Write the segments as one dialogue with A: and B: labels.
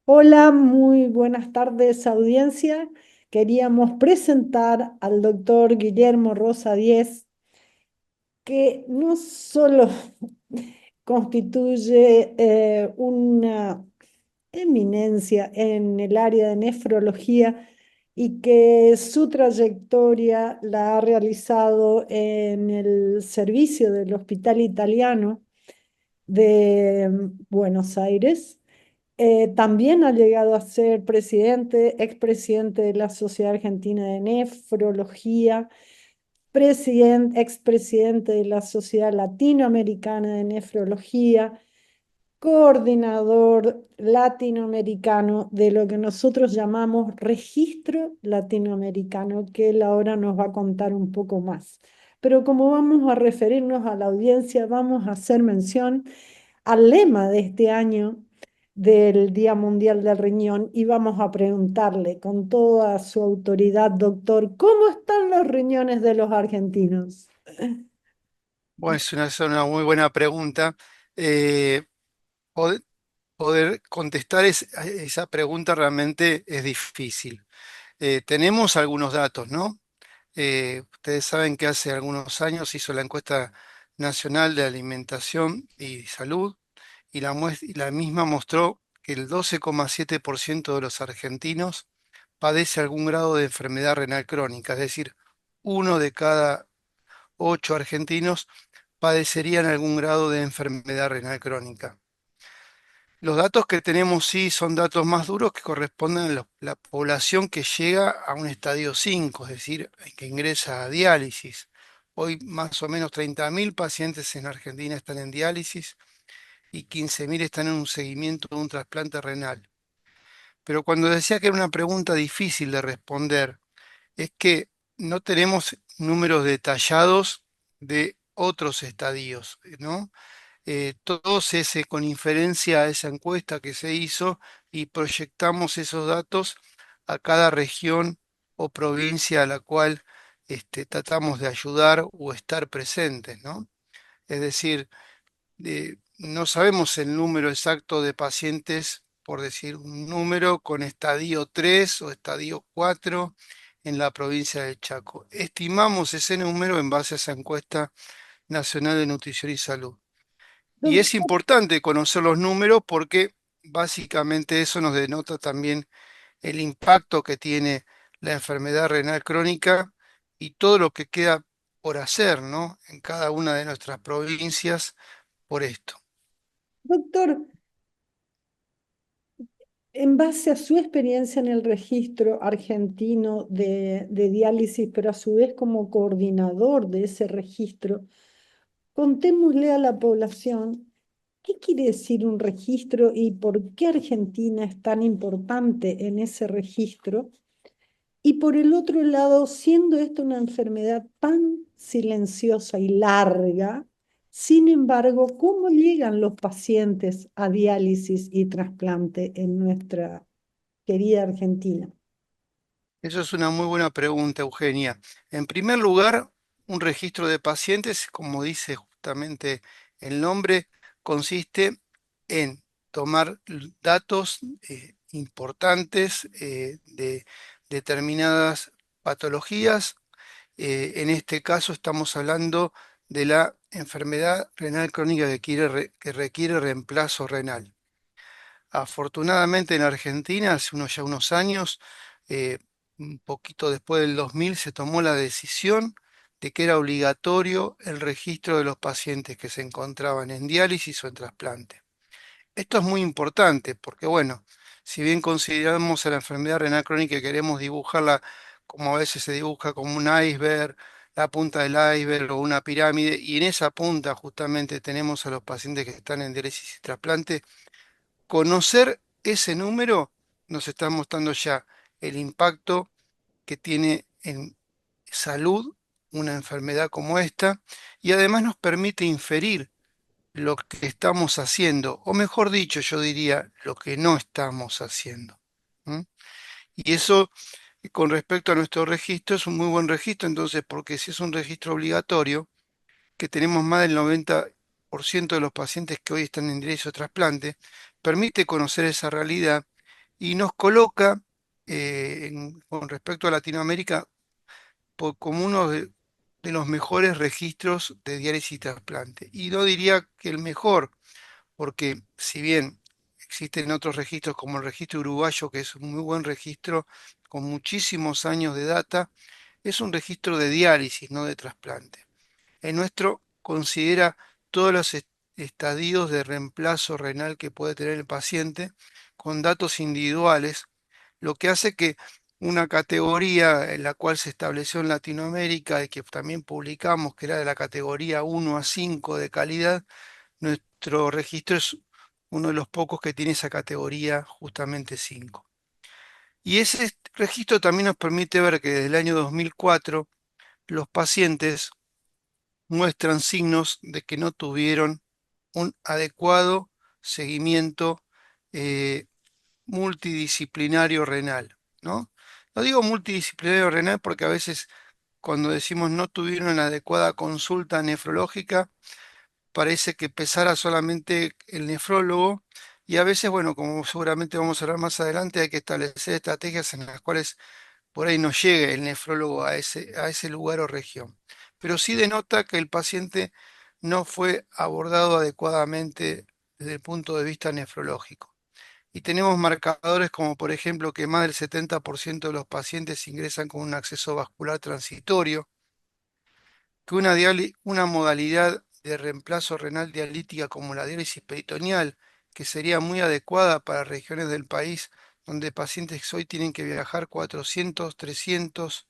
A: Hola, muy buenas tardes, audiencia. Queríamos presentar al doctor Guillermo Rosa Díez, que no solo constituye una eminencia en el área de nefrología y que su trayectoria la ha realizado en el servicio del Hospital Italiano de Buenos Aires. También ha llegado a ser presidente, expresidente de la Sociedad Argentina de Nefrología, expresidente de la Sociedad Latinoamericana de Nefrología, coordinador latinoamericano de lo que nosotros llamamos Registro Latinoamericano, que él ahora nos va a contar un poco más. Pero como vamos a referirnos a la audiencia, vamos a hacer mención al lema de este año del Día Mundial del Riñón y vamos a preguntarle con toda su autoridad, doctor, ¿cómo están los riñones de los argentinos?
B: Bueno, es una muy buena pregunta. Eh, pod- Poder contestar esa pregunta realmente es difícil. Tenemos algunos datos, ¿no? Ustedes saben que hace algunos años hizo la encuesta nacional de alimentación y salud y la misma mostró que el 12,7% de los argentinos padece algún grado de enfermedad renal crónica, es decir, uno de cada 8 argentinos padecerían algún grado de enfermedad renal crónica. Los datos que tenemos sí son datos más duros que corresponden a la población que llega a un estadio 5, es decir, que ingresa a diálisis. Hoy más o menos 30.000 pacientes en Argentina están en diálisis y 15.000 están en un seguimiento de un trasplante renal. Pero cuando decía que era una pregunta difícil de responder, es que no tenemos números detallados de otros estadios, ¿no? Todos ese, con inferencia a esa encuesta que se hizo y proyectamos esos datos a cada región o provincia a la cual tratamos de ayudar o estar presentes, ¿no? Es decir, no sabemos el número exacto de pacientes, por decir un número, con estadio 3 o estadio 4 en la provincia del Chaco. Estimamos ese número en base a esa encuesta nacional de nutrición y salud. Y es
A: Doctor,
B: importante conocer los números porque básicamente eso nos denota también el impacto que tiene la enfermedad renal crónica y todo lo que queda por hacer, ¿no? En cada una de nuestras provincias por esto.
A: doctor, en base a su experiencia en el registro argentino de diálisis, pero a su vez como coordinador de ese registro, contémosle a la población qué quiere decir un registro y por qué Argentina es tan importante en ese registro. Y por el otro lado, siendo esto una enfermedad tan silenciosa y larga, sin embargo, ¿cómo llegan los pacientes a diálisis y trasplante en nuestra querida Argentina?
B: Eso es una muy buena pregunta, Eugenia. En primer lugar, un registro de pacientes, como dice justamente el nombre, consiste en tomar datos importantes de determinadas patologías. En este caso estamos hablando de la enfermedad renal crónica que requiere reemplazo renal. Afortunadamente en Argentina, hace ya unos años, un poquito después del 2000, se tomó la decisión de que era obligatorio el registro de los pacientes que se encontraban en diálisis o en trasplante. Esto es muy importante porque, bueno, si bien consideramos a la enfermedad renal crónica y queremos dibujarla como a veces se dibuja como un iceberg, la punta del iceberg o una pirámide, y en esa punta justamente tenemos a los pacientes que están en diálisis y trasplante. Conocer ese número nos está mostrando ya el impacto que tiene en salud una enfermedad como esta y además nos permite inferir lo que estamos haciendo, o mejor dicho, yo diría lo que no estamos haciendo. ¿M? Y eso, con respecto a nuestro registro, es un muy buen registro, entonces, porque si es un registro obligatorio, que tenemos más del 90% de los pacientes que hoy están en derecho a trasplante, permite conocer esa realidad y nos coloca, con respecto a Latinoamérica, como uno de los mejores registros de diálisis y trasplante. Y no diría que el mejor, porque si bien existen otros registros como el registro uruguayo, que es un muy buen registro con muchísimos años de data, es un registro de diálisis, no de trasplante. El nuestro considera todos los estadios de reemplazo renal que puede tener el paciente con datos individuales, lo que hace que una categoría en la cual se estableció en Latinoamérica y que también publicamos, que era de la categoría 1 a 5 de calidad, nuestro registro es uno de los pocos que tiene esa categoría justamente 5. Y ese registro también nos permite ver que desde el año 2004 los pacientes muestran signos de que no tuvieron un adecuado seguimiento eh, multidisciplinario renal, ¿no? No digo multidisciplinario renal porque a veces cuando decimos no tuvieron la adecuada consulta nefrológica, parece que pesara solamente el nefrólogo y a veces, bueno, como seguramente vamos a hablar más adelante, hay que establecer estrategias en las cuales por ahí no llegue el nefrólogo a ese lugar o región. Pero sí denota que el paciente no fue abordado adecuadamente desde el punto de vista nefrológico. Y tenemos marcadores como por ejemplo que más del 70% de los pacientes ingresan con un acceso vascular transitorio, que una modalidad de reemplazo renal dialítica como la diálisis peritoneal, que sería muy adecuada para regiones del país donde pacientes hoy tienen que viajar 400, 300,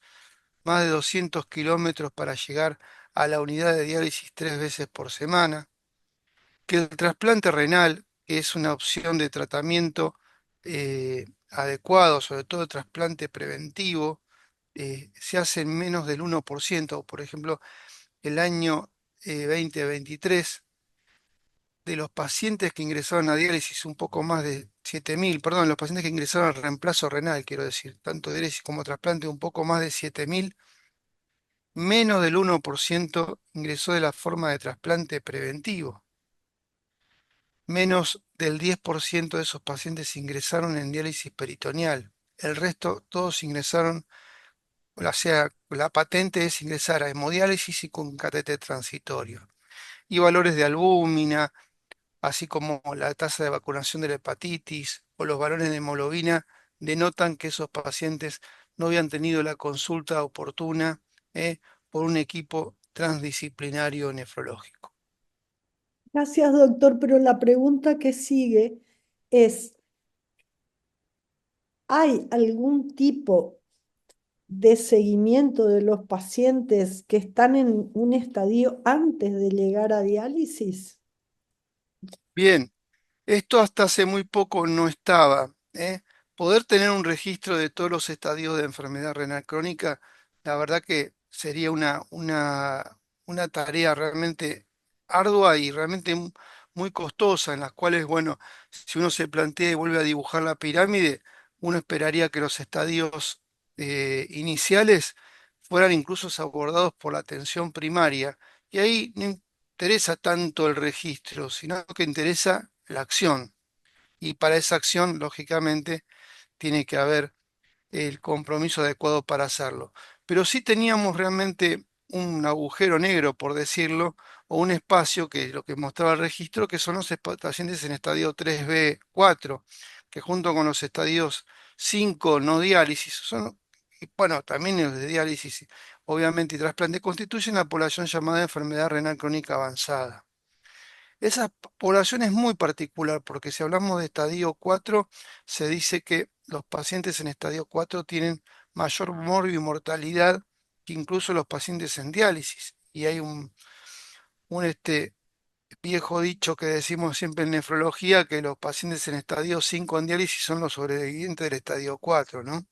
B: más de 200 kilómetros para llegar a la unidad de diálisis 3 veces por semana, que el trasplante renal, que es una opción de tratamiento adecuado, sobre todo trasplante preventivo, se hace en menos del 1%. Por ejemplo, el año 2023, de los pacientes que ingresaron a diálisis, un poco más de 7.000, perdón, los pacientes que ingresaron al reemplazo renal, quiero decir, tanto diálisis como trasplante, un poco más de 7.000, menos del 1% ingresó de la forma de trasplante preventivo. Menos del 10% de esos pacientes ingresaron en diálisis peritoneal. El resto, todos ingresaron, o sea, la patente es ingresar a hemodiálisis y con catéter transitorio. Y valores de albúmina, así como la tasa de vacunación de la hepatitis o los valores de hemoglobina, denotan que esos pacientes no habían tenido la consulta oportuna por un equipo transdisciplinario nefrológico.
A: Gracias, doctor, pero la pregunta que sigue es, ¿hay algún tipo de seguimiento de los pacientes que están en un estadio antes de llegar a diálisis?
B: Bien, esto hasta hace muy poco no estaba, ¿eh? Poder tener un registro de todos los estadios de enfermedad renal crónica, la verdad que sería una tarea realmente ardua y realmente muy costosa, en las cuales, bueno, si uno se plantea y vuelve a dibujar la pirámide, uno esperaría que los estadios iniciales fueran incluso abordados por la atención primaria. Y ahí no interesa tanto el registro, sino que interesa la acción. Y para esa acción, lógicamente, tiene que haber el compromiso adecuado para hacerlo. Pero sí teníamos realmente un agujero negro, por decirlo, o un espacio que lo que mostraba el registro, que son los pacientes en estadio 3B, 4, que junto con los estadios 5 no diálisis, son, y bueno, también los de diálisis, obviamente, y trasplante, constituyen la población llamada enfermedad renal crónica avanzada. Esa población es muy particular porque si hablamos de estadio 4, se dice que los pacientes en estadio 4 tienen mayor mortalidad que incluso los pacientes en diálisis. Y hay un viejo dicho que decimos siempre en nefrología, que los pacientes en estadio 5 en diálisis son los sobrevivientes del estadio 4, ¿no?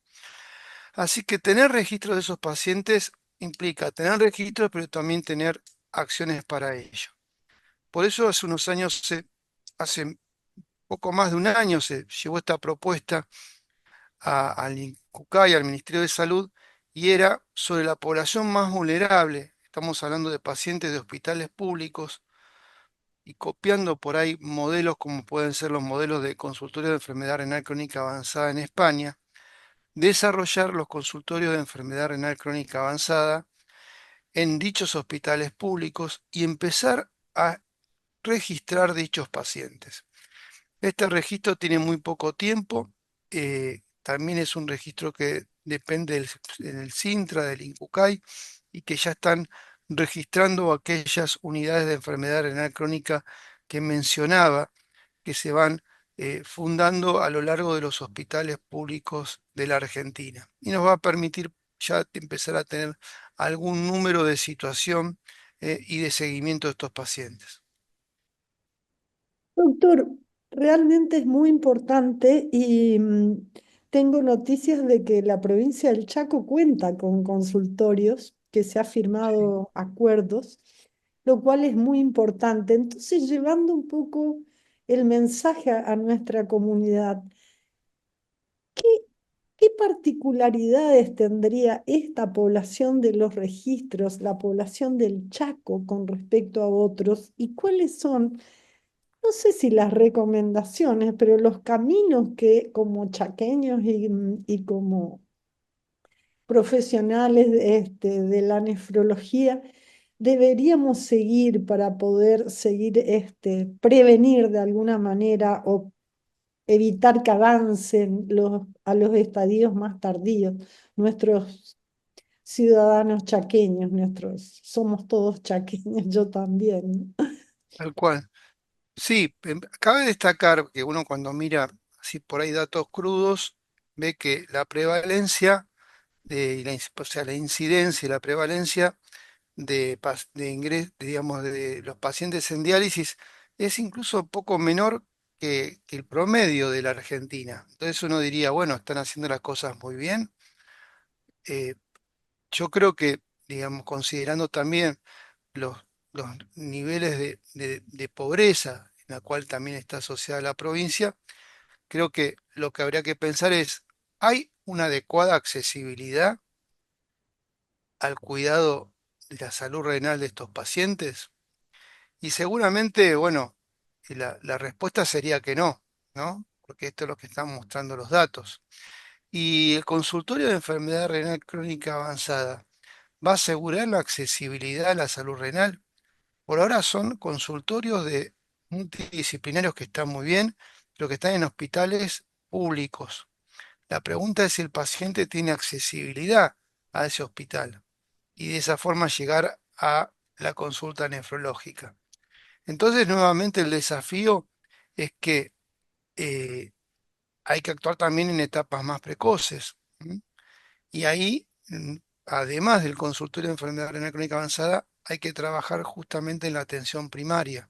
B: Así que tener registro de esos pacientes implica tener registros, pero también tener acciones para ello. Por eso hace unos años hace poco más de un año se llevó esta propuesta al INCUCAI, al Ministerio de Salud, y era sobre la población más vulnerable. Estamos hablando de pacientes de hospitales públicos y copiando por ahí modelos como pueden ser los modelos de consultorio de enfermedad renal crónica avanzada en España, desarrollar los consultorios de enfermedad renal crónica avanzada en dichos hospitales públicos y empezar a registrar dichos pacientes. Este registro tiene muy poco tiempo, también es un registro que depende del Sintra, del INCUCAI, y que ya están registrando aquellas unidades de enfermedad renal crónica que mencionaba, que se van fundando a lo largo de los hospitales públicos de la Argentina. Y nos va a permitir ya empezar a tener algún número de situación y de seguimiento de estos pacientes.
A: Doctor, realmente es muy importante y tengo noticias de que la provincia del Chaco cuenta con consultorios, que se ha
B: Sí.
A: firmado acuerdos, lo cual es muy importante. Entonces, llevando un poco el mensaje a nuestra comunidad, ¿qué, qué particularidades tendría esta población de los registros, la población del Chaco con respecto a otros y cuáles son? No sé si las recomendaciones, pero los caminos que como chaqueños y como profesionales de la nefrología deberíamos seguir para poder seguir prevenir de alguna manera o evitar que avancen a los estadios más tardíos. Nuestros ciudadanos chaqueños, somos todos chaqueños, yo también, ¿no?
B: Tal cual. Sí, cabe destacar que uno cuando mira así por ahí datos crudos, ve que la prevalencia o sea, la incidencia y la prevalencia digamos, de los pacientes en diálisis es incluso poco menor que el promedio de la Argentina. Entonces uno diría, bueno, están haciendo las cosas muy bien. Eh, yo creo que, digamos, considerando también los, los niveles de pobreza en la cual también está asociada la provincia, creo que lo que habría que pensar es, ¿hay una adecuada accesibilidad al cuidado de la salud renal de estos pacientes? Y seguramente, bueno, la respuesta sería que no, ¿no? Porque esto es lo que están mostrando los datos. Y el consultorio de enfermedad renal crónica avanzada va a asegurar la accesibilidad a la salud renal. Por ahora son consultorios de multidisciplinarios que están muy bien, pero que están en hospitales públicos. La pregunta es si el paciente tiene accesibilidad a ese hospital y de esa forma llegar a la consulta nefrológica. Entonces, nuevamente el desafío es que eh, hay que actuar también en etapas más precoces. ¿M? Y ahí, además del consultorio de enfermedad renal crónica avanzada, hay que trabajar justamente en la atención primaria.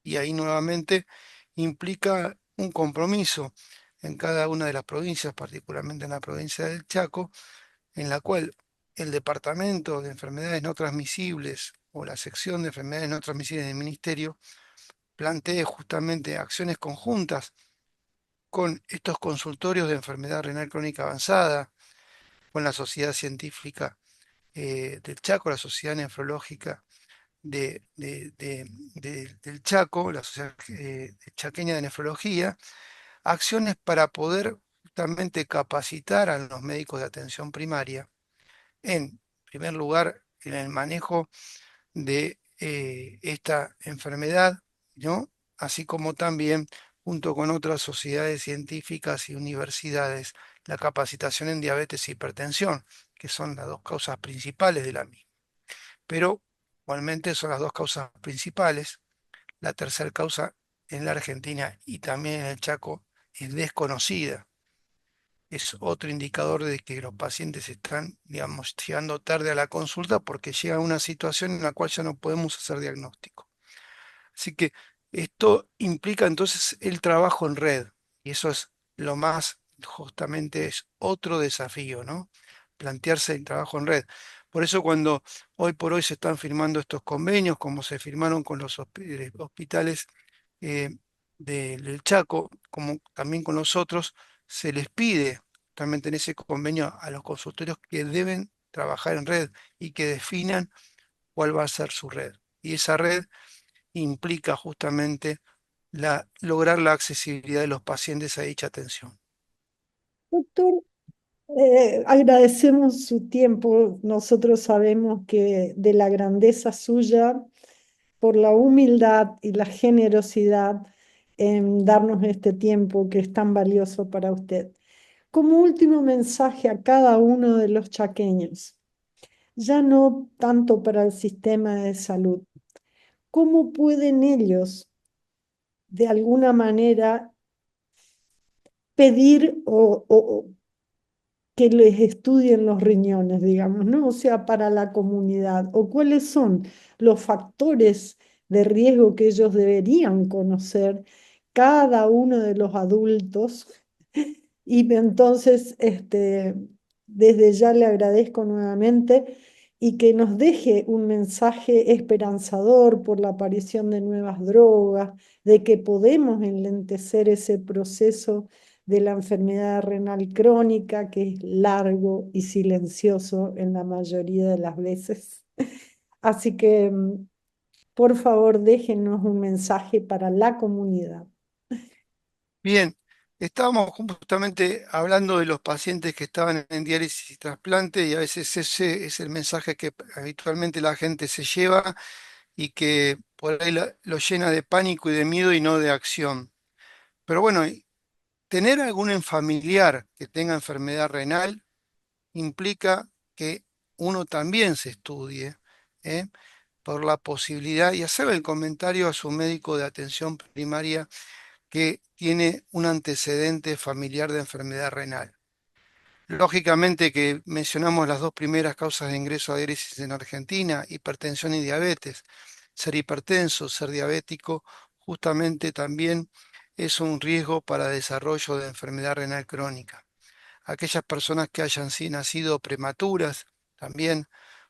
B: Y ahí nuevamente implica un compromiso en cada una de las provincias, particularmente en la provincia del Chaco, en la cual el Departamento de Enfermedades No Transmisibles o la sección de enfermedades no transmisibles del Ministerio plantee justamente acciones conjuntas con estos consultorios de enfermedad renal crónica avanzada, con la Sociedad Científica del Chaco, la Sociedad Nefrológica del Chaco, la Sociedad Chaqueña de Nefrología, acciones para poder justamente capacitar a los médicos de atención primaria, en primer lugar, en el manejo de esta enfermedad, ¿no? Así como también, junto con otras sociedades científicas y universidades, la capacitación en diabetes e hipertensión, que son las dos causas principales de la misma. Pero igualmente son las dos causas principales. La tercera causa en la Argentina y también en el Chaco es desconocida. Es otro indicador de que los pacientes están, digamos, llegando tarde a la consulta porque llega a una situación en la cual ya no podemos hacer diagnóstico. Así que esto implica entonces el trabajo en red, y eso es lo más, justamente es otro desafío, ¿no? Plantearse el trabajo en red. Por eso cuando hoy por hoy se están firmando estos convenios, como se firmaron con los hospitales eh, del Chaco, como también con los otros, se les pide justamente en ese convenio a los consultorios que deben trabajar en red y que definan cuál va a ser su red. Y esa red implica justamente lograr la accesibilidad de los pacientes a dicha atención.
A: Doctor, agradecemos su tiempo. Nosotros sabemos que de la grandeza suya, por la humildad y la generosidad en darnos este tiempo que es tan valioso para usted. Como último mensaje a cada uno de los chaqueños, ya no tanto para el sistema de salud, ¿cómo pueden ellos de alguna manera pedir o que les estudien los riñones, digamos, ¿no? O sea, para la comunidad, o cuáles son los factores de riesgo que ellos deberían conocer cada uno de los adultos. Y entonces, desde ya le agradezco nuevamente y que nos deje un mensaje esperanzador por la aparición de nuevas drogas, de que podemos enlentecer ese proceso de la enfermedad renal crónica, que es largo y silencioso en la mayoría de las veces. Así que, por favor, déjenos un mensaje para la comunidad.
B: Bien, estábamos justamente hablando de los pacientes que estaban en diálisis y trasplante y a veces ese es el mensaje que habitualmente la gente se lleva y que por ahí lo llena de pánico y de miedo y no de acción. Pero bueno, tener algún familiar que tenga enfermedad renal implica que uno también se estudie, ¿eh? Por la posibilidad y hacer el comentario a su médico de atención primaria que tiene un antecedente familiar de enfermedad renal. Lógicamente que mencionamos las dos primeras causas de ingreso a diálisis en Argentina, hipertensión y diabetes. Ser hipertenso, ser diabético, justamente también es un riesgo para desarrollo de enfermedad renal crónica. Aquellas personas que hayan nacido prematuras también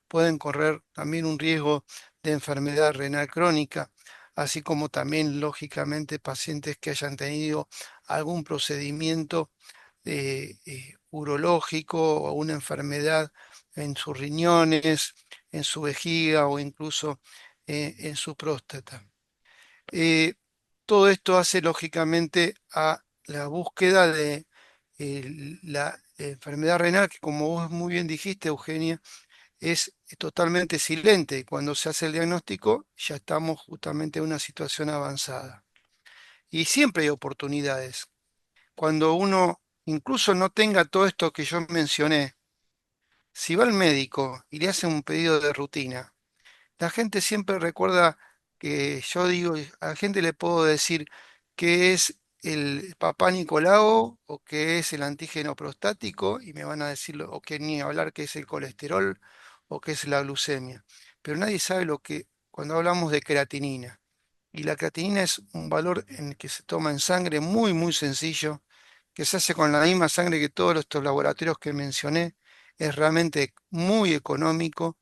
B: pueden correr también un riesgo de enfermedad renal crónica, así como también, lógicamente, pacientes que hayan tenido algún procedimiento urológico o una enfermedad en sus riñones, en su vejiga o incluso en su próstata. Eh, Todo esto hace lógicamente a la búsqueda de la enfermedad renal, que como vos muy bien dijiste, Eugenia, es totalmente silente. Cuando se hace el diagnóstico, ya estamos justamente en una situación avanzada. Y siempre hay oportunidades. Cuando uno incluso no tenga todo esto que yo mencioné, si va al médico y le hace un pedido de rutina, la gente siempre recuerda que yo digo, a la gente le puedo decir qué es el papá Nicolau o qué es el antígeno prostático y me van a decir, o que ni hablar qué es el colesterol o qué es la glucemia. Pero nadie sabe lo que, cuando hablamos de creatinina. Y la creatinina es un valor en el que se toma en sangre muy, muy sencillo, que se hace con la misma sangre que todos estos laboratorios que mencioné. Es realmente muy económico.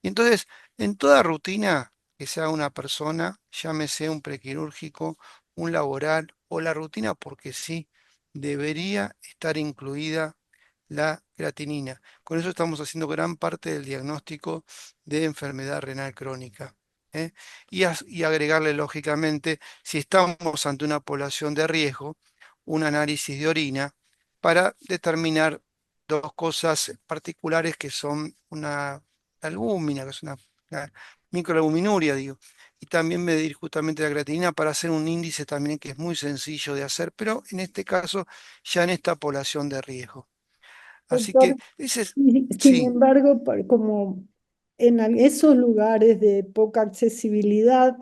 B: Y entonces, en toda rutina que sea una persona, llámese un prequirúrgico, un laboral o la rutina, porque sí, debería estar incluida la creatinina. Con eso estamos haciendo gran parte del diagnóstico de enfermedad renal crónica. ¿Eh? Y agregarle, lógicamente, si estamos ante una población de riesgo, un análisis de orina para determinar dos cosas particulares que son una albúmina, que es una microalbuminuria, digo, y también medir justamente la creatinina para hacer un índice también que es muy sencillo de hacer, pero en este caso ya en esta población de riesgo. Así que
A: Doctor,
B: ese es,
A: y sin
B: sí,
A: embargo, como en esos lugares de poca accesibilidad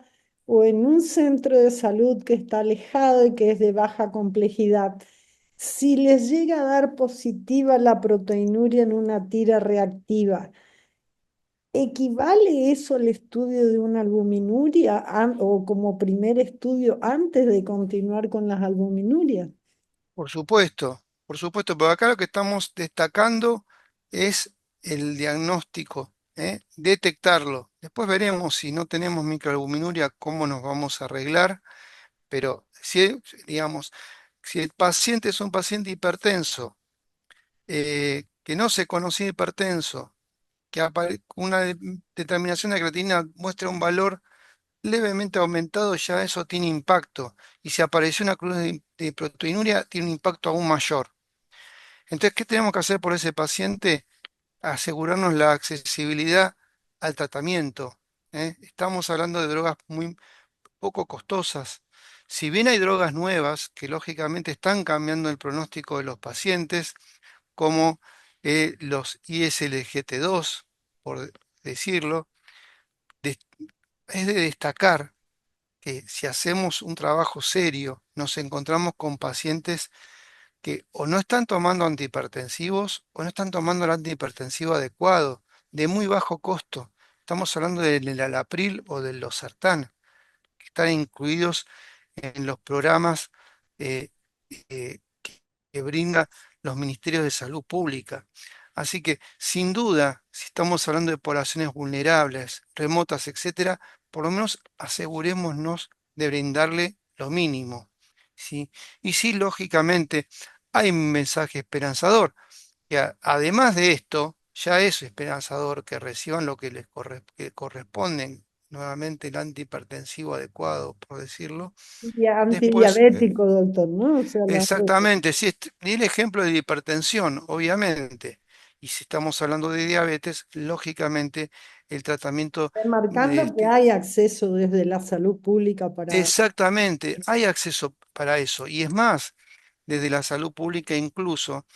A: o en un centro de salud que está alejado y que es de baja complejidad, si les llega a dar positiva la proteinuria en una tira reactiva, ¿equivale eso al estudio de una albuminuria o como primer estudio antes de continuar con las albuminurias?
B: por supuesto, pero acá lo que estamos destacando es el diagnóstico, ¿eh? Detectarlo. Después veremos si no tenemos microalbuminuria, cómo nos vamos a arreglar, pero si, digamos, si el paciente es un paciente hipertenso, que no se conocía hipertenso, que una determinación de creatinina muestra un valor levemente aumentado, ya eso tiene impacto. Y si apareció una cruz de proteinuria, tiene un impacto aún mayor. Entonces, ¿qué tenemos que hacer por ese paciente? Asegurarnos la accesibilidad al tratamiento. ¿Eh? Estamos hablando de drogas muy poco costosas. Si bien hay drogas nuevas que lógicamente están cambiando el pronóstico de los pacientes, como los ISLGT2, por decirlo, des- es de destacar que si hacemos un trabajo serio, nos encontramos con pacientes que o no están tomando antihipertensivos o no están tomando el antihipertensivo adecuado, de muy bajo costo. Estamos hablando del Alapril o del Losartán, que están incluidos en los programas eh, que brinda los ministerios de salud pública. Así que, sin duda, si estamos hablando de poblaciones vulnerables, remotas, etcétera, por lo menos asegurémonos de brindarle lo mínimo, ¿sí? Y sí, lógicamente, hay un mensaje esperanzador, que además de esto, ya es esperanzador que reciban lo que que corresponden, nuevamente el antihipertensivo adecuado, por decirlo.
A: Y
B: Después,
A: antidiabético, doctor, ¿no? O sea,
B: exactamente, sí, di el ejemplo de hipertensión, obviamente. Y si estamos hablando de diabetes, lógicamente el tratamiento
A: remarcando
B: de...
A: que hay acceso desde la salud pública para...
B: Exactamente, hay acceso para eso. Y es más, desde la salud pública incluso,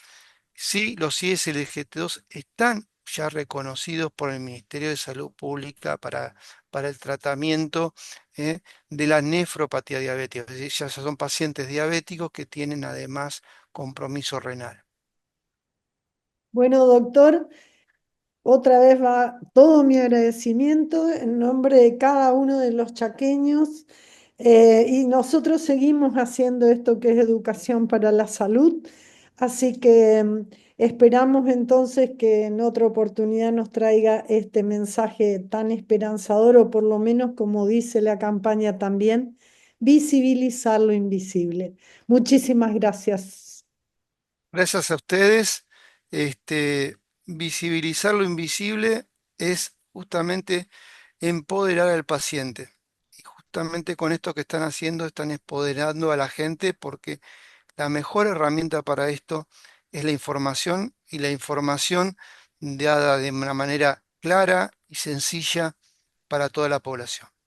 B: sí, los ISLGT2 están ya reconocidos por el Ministerio de Salud Pública para el tratamiento eh, de la nefropatía diabética. Es decir, ya son pacientes diabéticos que tienen además compromiso renal.
A: Bueno, doctor, otra vez va todo mi agradecimiento en nombre de cada uno de los chaqueños y nosotros seguimos haciendo esto que es educación para la salud, así que esperamos entonces que en otra oportunidad nos traiga este mensaje tan esperanzador o por lo menos como dice la campaña también, visibilizar lo invisible. Muchísimas gracias.
B: Gracias a ustedes, visibilizar lo invisible es justamente empoderar al paciente. Y justamente con esto que están haciendo, están empoderando a la gente porque la mejor herramienta para esto es la información y la información dada de una manera clara y sencilla para toda la población.